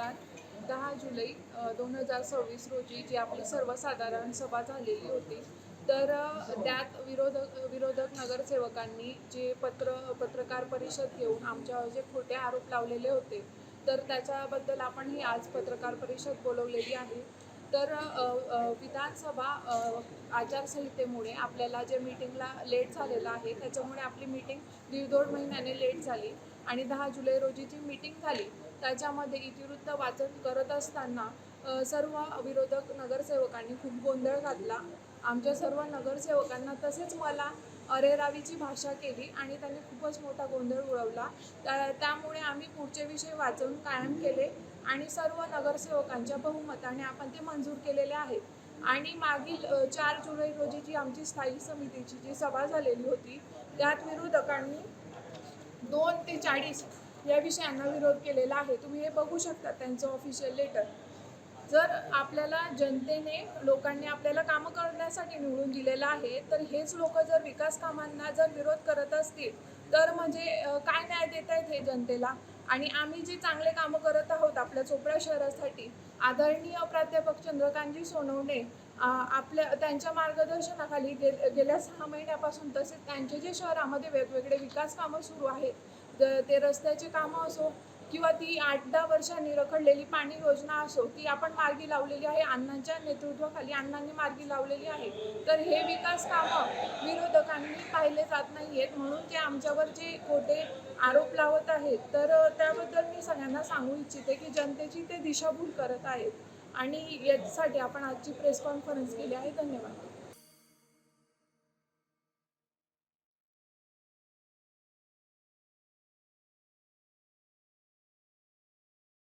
नमस्कार. 10 जुलै 2026 रोजी जी आपली सर्वसाधारण सभा झालेली होती, तर त्यात विरोधक नगरसेवकांनी जे पत्रकार परिषद घेऊन आमच्यावर जे खोटे आरोप लावलेले होते, तर त्याच्याबद्दल आपण ही आज पत्रकार परिषद बोलवलेली आहे. तर विधानसभा आचारसंहितेमुळे आपल्याला जे मीटिंगला लेट झालेलं आहे, त्याच्यामुळे आपली मीटिंग 1.5 महिन्याने लेट झाली आणि 10 जुलै रोजी जी मीटिंग झाली त्याच्यामध्ये इतिवृत्त वाचन करत असताना सर्व विरोधक नगरसेवकांनी खूप गोंधळ घातला. आमच्या सर्व नगरसेवकांना तसेच मला अरेरावीची भाषा केली आणि त्यांनी खूपच मोठा गोंधळ उडवला. त्यामुळे आम्ही पुढचे विषय वाचून कायम केले आणि सर्व नगरसेवकांच्या बहुमताने आपण ते मंजूर केलेले आहेत. आणि मागील 4 जुलै रोजी जी आमची स्थायी समितीची जी सभा झालेली होती, त्यात विरोधकांनी 2 ते 40 या विषयांना विरोध केलेला आहे. तुम्ही हे बघू शकता त्यांचं ऑफिशियल लेटर. जर आपल्याला जनतेने लोकांनी आपल्याला कामं करण्यासाठी निवडून दिलेलं आहे, तर हेच लोक जर विकास कामांना जर विरोध करत असतील, तर म्हणजे काय न्याय देत आहेत हे जनतेला. आणि आम्ही जे चांगले कामं करत आहोत आपल्या चोपडा शहरासाठी, आदरणीय प्राध्यापक चंद्रकांतजी सोनवणे त्यांच्या मार्गदर्शनाखाली गेल्या 6 महिन्यापासून, तसेच त्यांचे जे शहरामध्ये वेगवेगळे विकास कामं सुरू आहेत, ते रस्त्याचे कामं असो किंवा ती 8-10 वर्षांनी रखडलेली पाणी योजना असो, ती आपण मार्गी लावलेली आहे. अण्णांच्या नेतृत्वाखाली अण्णांनी मार्गी लावलेली आहे. तर हे विकास कामं विरोधकांनी पाहिले जात नाही आहेत, म्हणून ते आमच्यावर जे खोटे आरोप लावत आहेत, तर त्याबद्दल मी सगळ्यांना सांगू इच्छिते की जनतेची ते दिशाभूल करत आहेत आणि यासाठी आपण आजची प्रेस कॉन्फरन्स केली आहे. धन्यवाद.